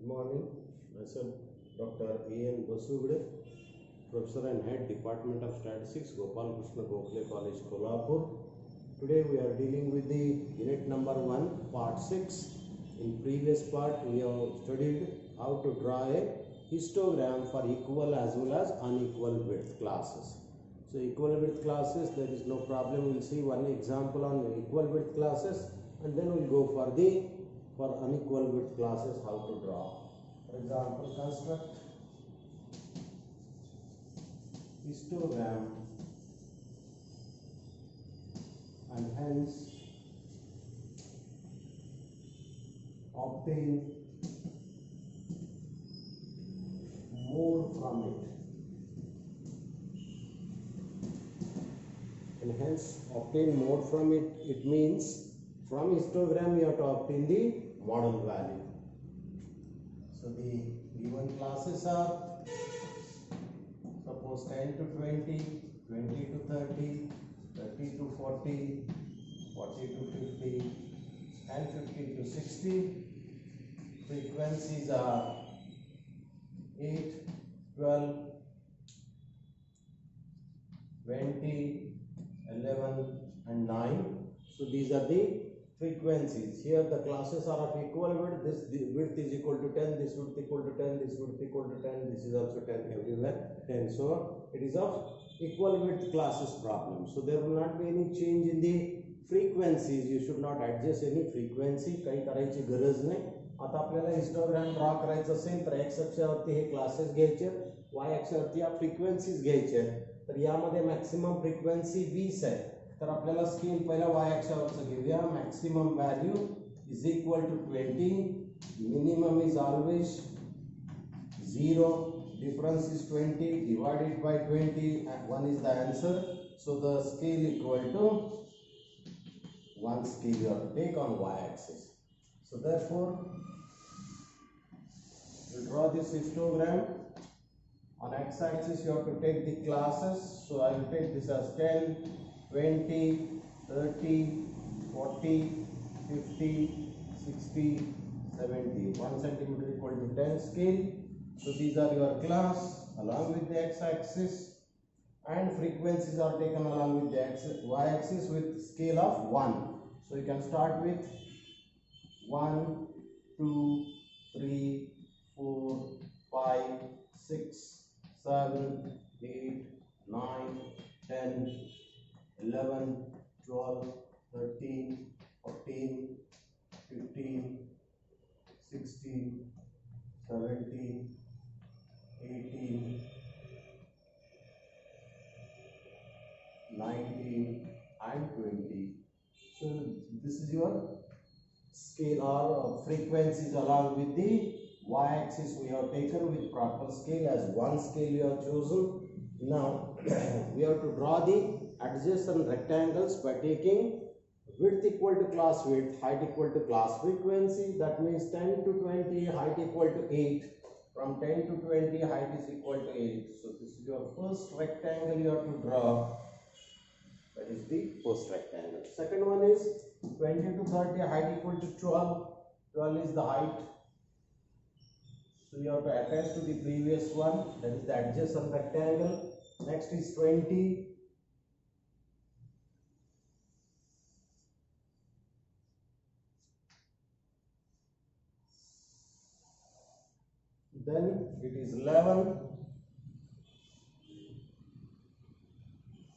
Good morning. Myself, Dr. A.N. Basugde, Professor and Head Department of Statistics, Gopal Krishna Gokhale College, Kolhapur. Today we are dealing with the unit number 1, part 6. In previous part, we have studied how to draw a histogram for equal as well as unequal width classes. So equal width classes, there is no problem. We'll see one example on equal width classes, and then we'll go for unequal width classes how to draw. For example, construct histogram and hence obtain more from it. And hence obtain more from it, it means from histogram you have to obtain the model value. So the given classes are, suppose 10 to 20, 20 to 30, 30 to 40, 40 to 50, and 50 to 60. Frequencies are 8, 12, 20, 11 and 9. So these are the frequencies. Here the classes are of equal width. This width is equal to 10, this width equal to 10, this width equal to 10, this is also 10, everywhere 10. So it is of equal width classes problem. So there will not be any change in the frequencies. You should not adjust any frequency. काही करायची गरज नाही. आता आपल्याला histogram draw करायचं असेल तर x अक्षावरती हे classes घ्यायचे, y अक्षावरती या फ्रिक्वेन्सीज घ्यायचे. तर यामध्ये मॅक्सिमम फ्रिक्वेन्सी 20 आहे. तर आपल्याला स्केल पहिला y अक्षावरचं घेऊया. Maximum value is equal to 20, minimum is always 0, difference is 20 divided by 20 and 1 is the answer. So the scale equal to 1 scale you have to take on y axis. So therefore we draw this histogram. On x axis you have to take the classes. So I will take this as 10, 20, 30, 40, 50, 60, 70. 1 centimeter equal to 10 scale. So these are your class along with the x-axis, and frequencies are taken along with the y-axis with scale of 1. So you can start with 1, 2, 3, 4, 5, 6, 7, 8, 9, 10, 11, 12, 13, 14, 15, 16, 17, 18, 19 and 20. So this is your scale or frequencies along with the y-axis we have taken with proper scale. As one scale you have chosen. Now we have to draw the adjacent rectangles by taking width equal to class width, height equal to class frequency. That means 10 to 20, height equal to 8. From 10 to 20, height is equal to 8. So this is your first rectangle you have to draw. That is the first rectangle. Second one is 20 to 30, height equal to 12. 12 is the height. So you have to attach to the previous one. That is the adjacent rectangle. Next is 20. Then it is 11,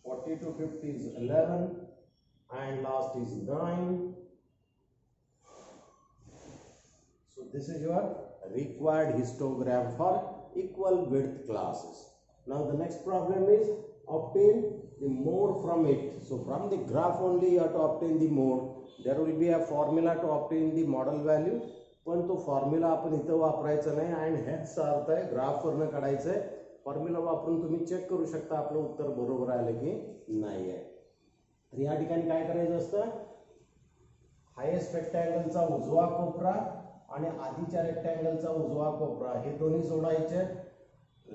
40 to 50 is 11, and last is 9. So this is your required histogram for equal width classes. Now the next problem is obtain the mode from it. So from the graph only you have to obtain the mode. There will be a formula to obtain the model value. पण तो formula आपण इथं वापरायचा नाही, आणि हेच अर्थ आहे ग्राफवरनं काढायचं आहे. फॉर्म्युला वापरून तुम्ही चेक करू शकता आपलं उत्तर बरोबर आलं की नाही आहे. तर या ठिकाणी काय करायचं असतं, हायेस्ट रेक्टँगलचा उजवा कोपरा आणि आधीच्या रेक्टँगलचा उजवा कोपरा हे दोन्ही जोडायचे.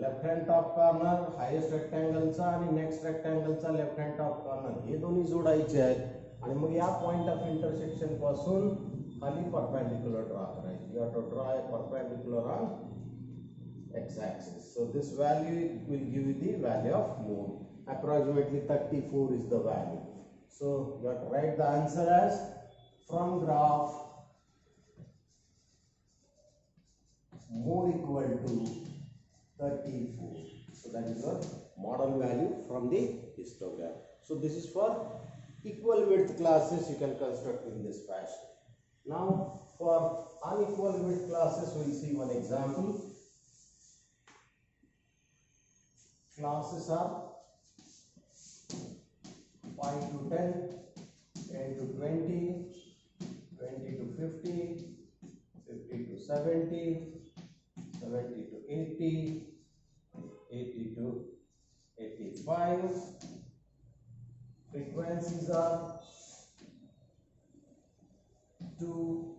Left hand top corner highest रेक्टँगलचा आणि नेक्स्ट रेक्टँगलचा लेफ्ट हँड टॉप कॉर्नर हे दोन्ही जोडायचे आहेत. आणि मग या पॉइंट ऑफ इंटरसेक्शन पासून खाली perpendicular draw करें. You have to draw a perpendicular on x-axis. So this value will give you the value of mode. Approximately 34 is the value. So you have to write the answer as from graph mode equal to 34. So that is your model value from the histogram. So this is for equal width classes, you can construct in this fashion. Now for unequal width classes, we will see one example. Classes are 5 to 10, 10 to 20, 20 to 50, 50 to 70, 70 to 80, 80 to 85. Frequencies are 2,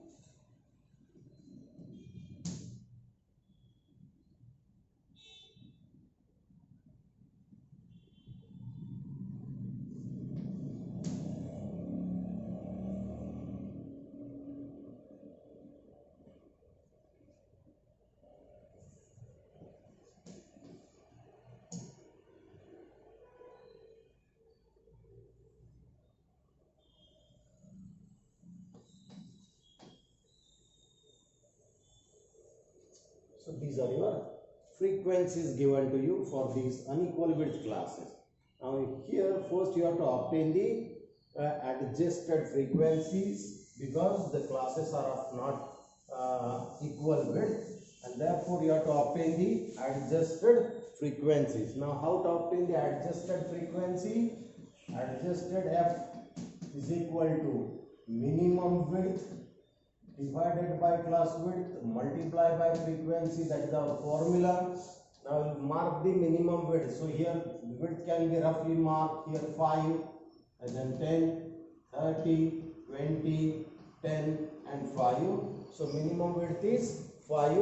so these are your frequencies given to you for these unequal width classes. Now here first you have to obtain the adjusted frequencies, because the classes are of not equal width, and therefore you have to obtain the adjusted frequencies. Now how to obtain the adjusted frequency? Adjusted f is equal to minimum width divided by class width multiplied by frequency. That is our formula. Now we'll mark the minimum width. So here width can be roughly marked here 5, and then 10, 30, 20, 10 and 5. So minimum width is 5.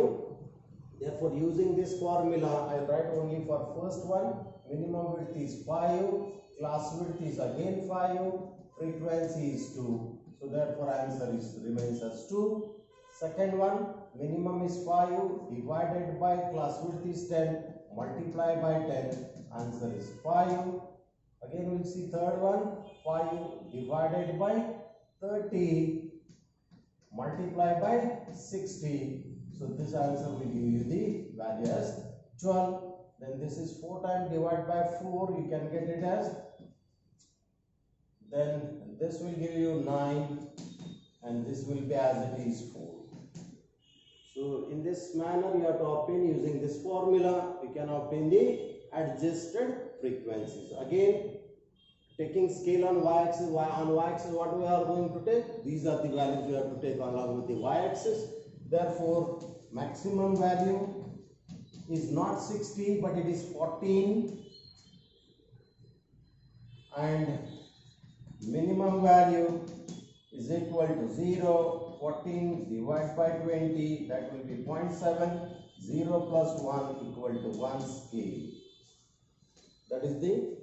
Therefore using this formula, I will write only for first one. Minimum width is 5, class width is again 5, frequency is 2. So therefore answer remains as 2. Second one, minimum is 5 divided by class width is 10 multiplied by 10, answer is 5. Again we will see third one, 5 divided by 30 multiplied by 60. So this answer will give you the value as 12. Then this is 4 times divided by 4, you can get it as, then this will give you 9, and this will be as it is 4. So in this manner you have to obtain, using this formula we can obtain the adjusted frequencies. Again, taking scale on y-axis, what we are going to take? These are the values you have to take along with the y-axis. Therefore maximum value is not 60 but it is 14, and minimum value is equal to 0. 14 divided by 20, that will be 0.7. 0 plus 1 equal to 1 scale. That is the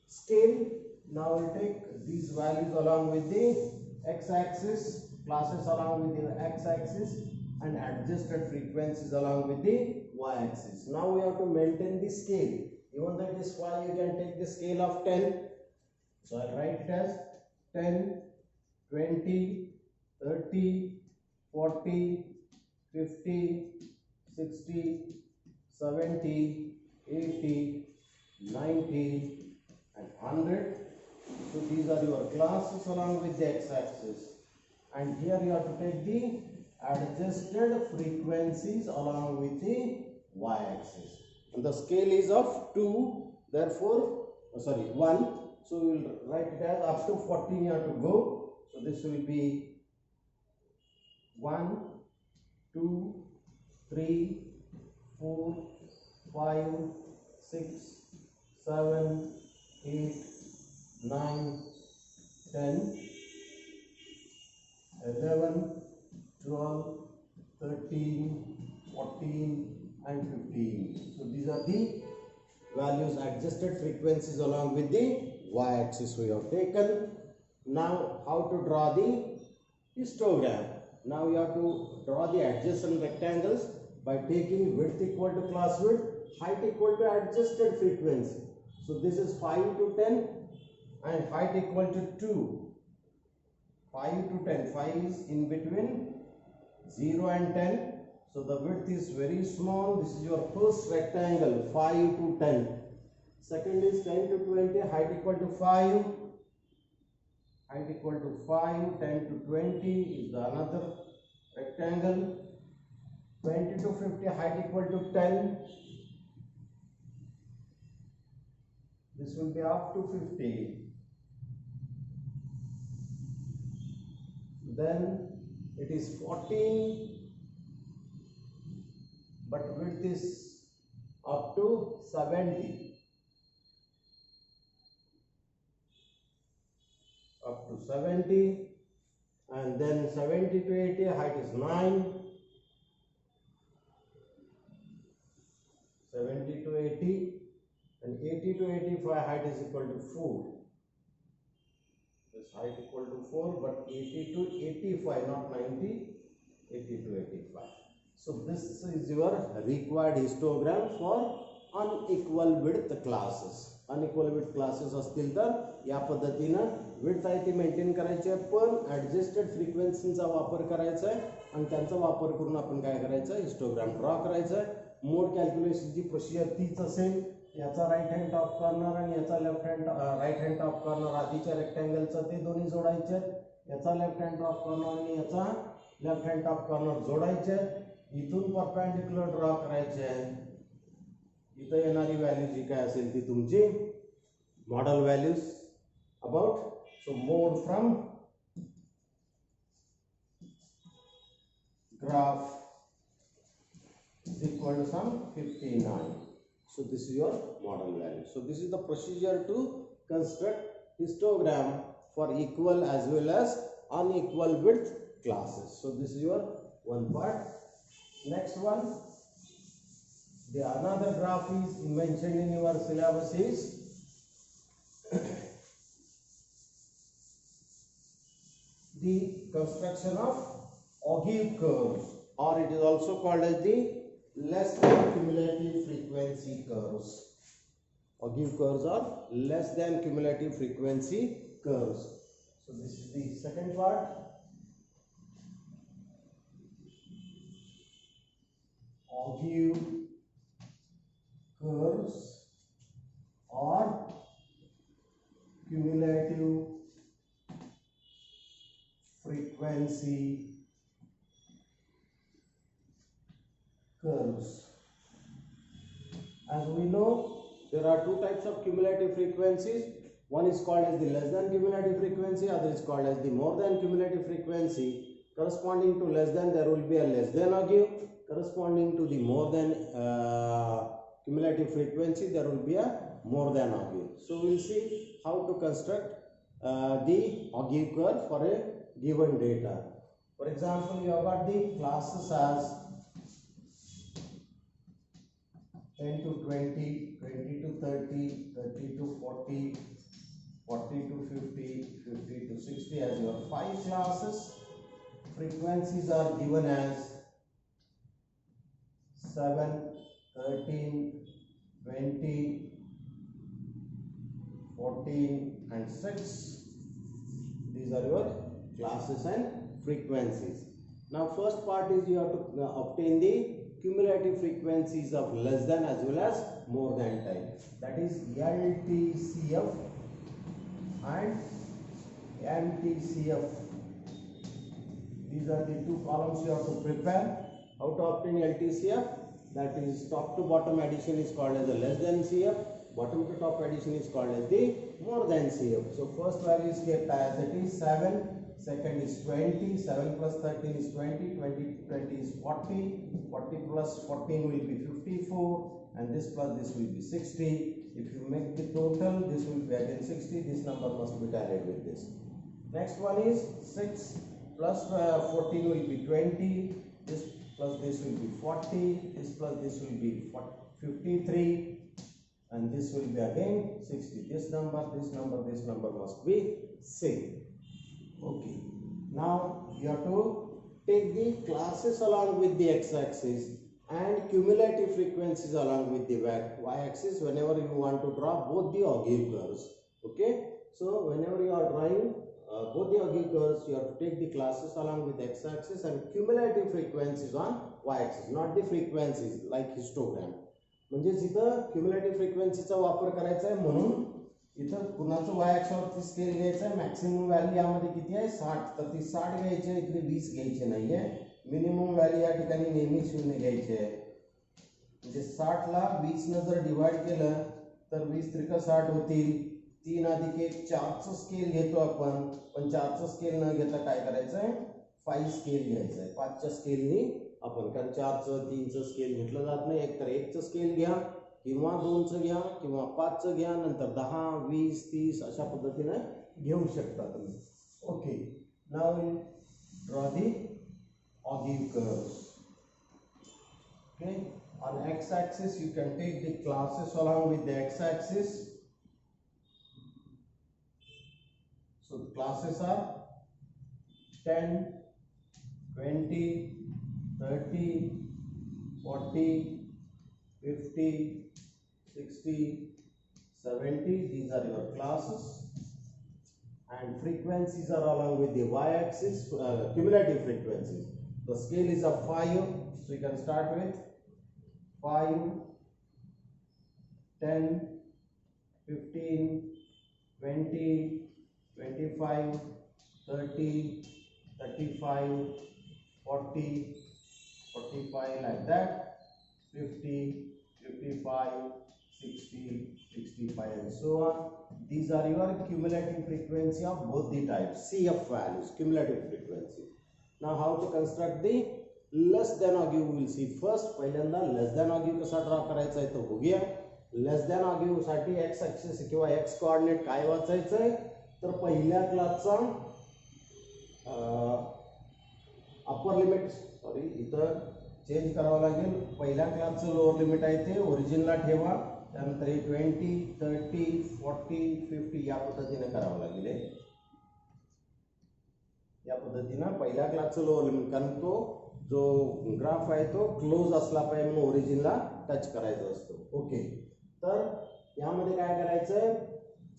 scale. Now we'll take these values along with the x-axis, classes along with the x-axis, and adjusted frequencies along with the y-axis. Now we have to maintain the scale. Even though it is 5, you can take the scale of 10. So I'll write it as 10, 20, 30, 40, 50, 60, 70, 80, 90 and 100. So these are your classes along with the x-axis, and here you have to take the adjusted frequencies along with the y-axis. And the scale is of 2, therefore 1. So we will write it as up to 14 you have to go. So this will be 1, 2, 3, 4, 5, 6, 7, 8, 9, 10, 11, 12, 13, 14 and 15. So these are the values, adjusted frequencies along with the y-axis we have taken. Now how to draw the histogram? Now you have to draw the adjacent rectangles by taking width equal to class width, height equal to adjusted frequency. So this is 5 to 10 and height equal to 2. 5 to 10. 5 is in between 0 and 10. So the width is very small. This is your first rectangle, 5 to 10. Second is 10 to 20, height equal to 5. Height equal to 5, 10 to 20 is the another rectangle. 20 to 50, height equal to 10. This will be up to 50. Then it is 14, but width is up to 70. Up to 70, and then 70 to 80, height is 9. 70 to 80, and 80 to 85, height is equal to 4. This height equal to 4, but 80 to 85, not 90, 80 to 85. So this is your required histogram for unequal width classes. Unequal width classes असतील तर या पद्धतीने width आहे ती maintain करायची आहे, पण adjusted फ्रिक्वेन्सीचा वापर करायचा आहे आणि त्यांचा वापर करून आपण काय करायचं आहे, हिस्टोग्राम ड्रॉ करायचा आहे. मोड कॅल्क्युलेशनची प्रोसिजर तीच असेल. याचा राईट हँड टॉप कॉर्नर आणि याचा left hand right hand top corner आधीच्या रेक्टँगलचं ते दोन्ही जोडायचे आहेत. याचा लेफ्ट हँड टॉप कॉर्नर आणि याचा लेफ्ट हँड टॉप कॉर्नर जोडायचे आहेत. इथून परपेंडिक्युलर ड्रॉ करायचे आहे. इथं येणारी व्हॅल्यू जी काय असेल ती तुमची model values about. So mode from graph is equal to some 59. So this is your model value. So this is the procedure to construct histogram for equal as well as unequal width classes. So this is your one part. Next one, the another graph is mentioned in your syllabus is the construction of ogive curves, or it is also called as the less than cumulative frequency curves. Ogive curves are less than cumulative frequency curves. So this is the second part. Ogive curves or cumulative frequency curves. As we know, there are two types of cumulative frequencies. One is called as the less than cumulative frequency, other is called as the more than cumulative frequency. Corresponding to less than, there will be a less than ogive. Corresponding to the more than cumulative frequency, there will be a more than ogive. So we will see how to construct the ogive curve for a given data. For example, you have got the classes as 10 to 20, 20 to 30, 30 to 40, 40 to 50, 50 to 60 as your 5 classes. Frequencies are given as 7, 13, 20, 14 and 6. These are your classes and frequencies. Now first part is you have to obtain the cumulative frequencies of less than as well as more than type. That is LTCF and MTCF. These are the two columns you have to prepare. How to obtain LTCF? That is top to bottom addition is called as the less than CF. Bottom to top addition is called as the more than CF. So first value is kept as it is 7. Second is 20, 7 plus 13 is 20, 20 is 40, 40 plus 14 will be 54, and this plus this will be 60. If you make the total, this will be again 60, this number must be tallied with this. Next one is 6 plus 14 will be 20, this plus this will be 40, this plus this will be 53, and this will be again 60. This number must be same. Okay, now you have to take the classes along with the x-axis and cumulative frequencies along with the y-axis whenever you want to draw both the Auger curves. Okay, so whenever you are drawing both the Auger curves, you have to take the classes along with x-axis and cumulative frequencies on y-axis, not the frequencies like histogram. म्हणजे जिथं cumulative frequencyचा वापर करायचा आहे म्हणून इथं पुन्हाचं y अक्षावरती scale घ्यायचा आहे. Maximum value यामध्ये किती आहे 60, तर ती 60 घ्यायची आहे, इकडे 20 घ्यायची नाहीये. मिनिमम व्हॅल्यू या ठिकाणी नेहमी 0 घ्यायची आहे. म्हणजे 60 ला 20 ने जर डिवाइड केलं तर 20 त्रिक 60 होतील. 3 अधिक 1 4चं स्केल घेतो आपण, पण 4चं स्केल न घेता काय करायचं आहे 5 स्केल घ्यायचं आहे. 5च्या स्केलनी आपण, कारण 4चं 3चं स्केल घेतलं जात नाही. एक तर 1चं स्केल घ्या किंवा 2चं घ्या किंवा 5चं घ्या, नंतर 10 20 30 अशा पद्धतीने घेऊ शकता तुम्ही. Okay, now will draw the Auger curves. Okay, on x-axis you can take the classes along with the x-axis. So the classes are 10, 20, 30, 40, 50, 60, 70. These are your classes, and frequencies are along with the y-axis, cumulative frequencies. The scale is of 5, so you can start with 5, 10, 15, 20, 25, 30, 35, 40, 45 like that, 50, 55, 60, 65 and so on. These are your cumulative frequency of both the types, CF values, cumulative frequency. Now how to construct the less than Auger we will see first. पहिल्यांदा less than Auger कसा draw करायचा आहे तो बघूया. less than Auger साठी x axis किंवा x coordinate काय वाचायचं आहे, तर पहिल्या क्लासचा अपर लिमिट, सॉरी इथं चेंज करावं लागेल. पहिल्या क्लासचं लोअर लिमिट आहे ते ओरिजिनला ठेवा, त्यानंतर हे 20, 30, 40, 50 या पद्धतीने करावं लागेल. या पद्धतीने पहिल्या क्लासचं लोअर लिमिट, कारण तो जो ग्राफ आहे तो क्लोज असला पाहिजे म्हणून ओरिजिनला टच करायचा असतो. ओके, तर यामध्ये काय करायचं,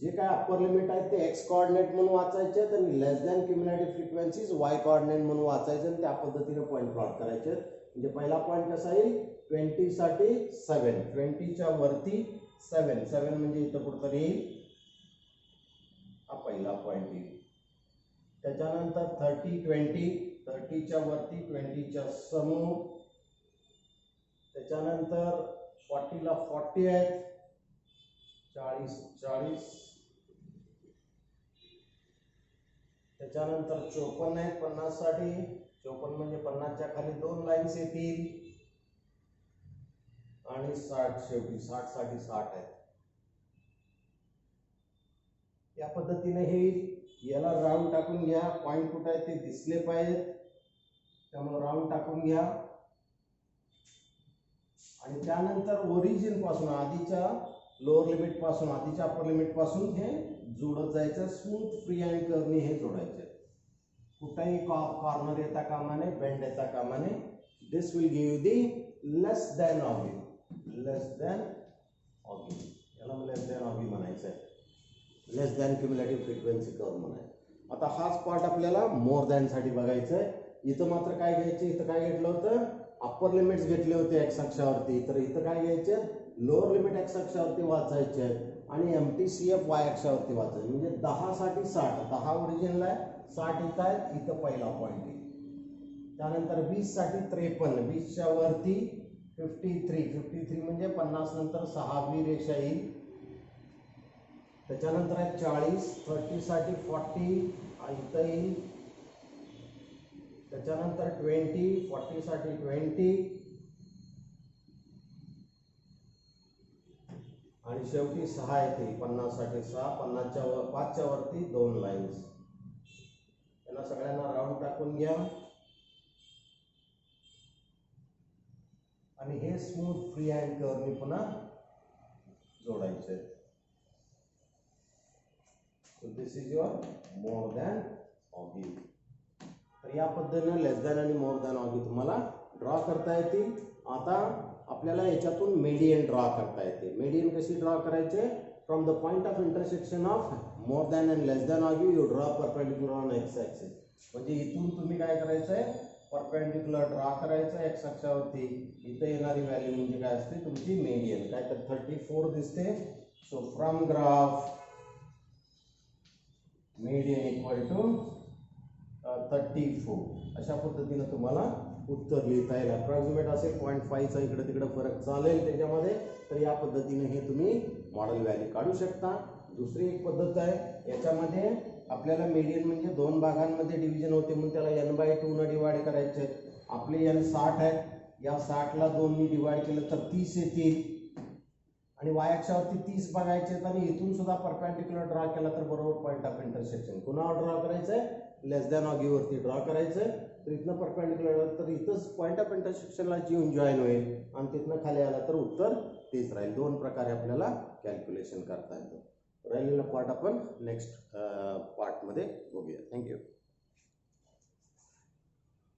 जे काय अपर लिमिट आहे ते x कोऑर्डिनेट म्हणून वाचायचे, तर less than cumulative frequencies y coordinate म्हणून वाचायचे आणि त्या पद्धतीने पॉईंट प्लॉट करायचे. म्हणजे पहिला पॉईंट कसा येईल 20 साठी 7, 20 च्या वरती 7, 7 म्हणजे इथं कुठतरी येईल, हा पहिला पॉईंट येईल. त्याच्यानंतर 30, 20, 30 च्या वरती 20 च्या समोर. त्याच्यानंतर 40 ला 40 आहेत, 40, 40. त्याच्यानंतर 54 आहेत 50 साठी, 54 म्हणजे 50 च्या खाली 2 लाईन्स येतील. आणि 60 शेवटी 60 साठी 60 आहेत. या पद्धतीने हे याला राऊंड टाकून घ्या. पॉइंट कुठे आहे ते दिसले पाहिजेत, त्यामुळे राऊंड टाकून घ्या. आणि त्यानंतर ओरिजिन पासून, आधीच्या लोअर लिमिट पासून, आधीच्या अपर लिमिट पासून हे जोडत जायचं. स्मूथ फ्री हँड कर्वनी हे जोडायचे, कुठेही कॉर्नर येता कामा नये, बेंड येता कामा नये. This will give you the less than Oggy, less than Oggy, याला लेस दॅन ऑगी म्हणायचं आहे, less than cumulative frequency curve म्हणायचं. आता हाच पार्ट आपल्याला मोर दॅन साठी बघायचं आहे. इथं मात्र काय घ्यायचे, इथं काय घेतलं होतं, अपर लिमिट्स घेतले होते एक्स अक्षावरती, तर इथं काय घ्यायचे, लोअर लिमिट एक्स अक्षावरती वाचायचे आहेत आणि MTCF वाय अक्षावरती वाचायचे. म्हणजे 10 साठी 60, 10 ओरिजिनला आहे, 60 इथं आहे, इथं पहिला पॉईंट आहे. त्यानंतर 20 साठी 53, 20 च्या वरती 53, 53 म्हणजे 50 नंतर 6वी रेषा येईल. त्याच्यानंतर आहे 40, 30 साठी 40 इथं येईल. त्याच्यानंतर 20, 40 साठी 20 आणि शेवटी 6 येते, 50 साठी 6, 50 च्या 5 च्या वरती 2 लाईन्स. त्यांना सगळ्यांना राऊंड टाकून घ्या आणि हे स्मूथ फ्री हँड कर्वनी पुन्हा जोडायचे. So this is your more than Auger. तर या पद्धतीने लेस दॅन आणि मोर दॅन ऑगी तुम्हाला ड्रॉ करता येतील. आता आपल्याला याच्यातून मेडियन ड्रॉ करता येते. मेडियन कशी ड्रॉ करायचे? From the point of intersection of more than and less than Oggy you draw perpendicular on x axis. म्हणजे इथून तुम्ही काय करायचंय? परपेंडिक्युलर ड्रॉ करायचं एक्स अक्षावरती. इथे येणारी व्हॅल्यू म्हणजे काय असते? तुमची मेडियन. काय तर 34 दिसते. So from graph median equal to 34. अशा पद्धतीने तुम्हाला उत्तर लिहिता येईल. अप्रॉक्सिमेट असेल 0.5चा इकडे तिकडे फरक चालेल त्याच्यामध्ये. तर या पद्धतीने हे तुम्ही मॉडेल व्हॅल्यू काढू शकता. दुसरी एक पद्धत आहे, याच्यामध्ये आपल्याला मेडियन म्हणजे दोन भागांमध्ये डिव्हिजन होते म्हणून त्याला n/2 न डिवाइड करायचे. आपले n 60 आहे. या 60ला 2 ने डिवाइड केलं तर 30 येतील आणि y अक्षावरती 30 बघायचे आहेत आणि इथून सुद्धा परपेंडिक्युलर ड्रॉ केला तर बरोबर पॉइंट ऑफ इंटरसेक्शन कुणावर ड्रॉ करायचंय? लेस दॅन ऑगी वरती ड्रॉ करायचंय. तर इथनं परपेंडिक्युलर तर इथंच पॉइंट ऑफ इंटरसेक्शनला येऊन जॉईन होईल आणि तिथनं खाली आला तर उत्तर तेच राहील. दोन प्रकारे आपल्याला कॅल्क्युलेशन करता येतं. राहिलेला पार्ट आपण नेक्स्ट पार्टमध्ये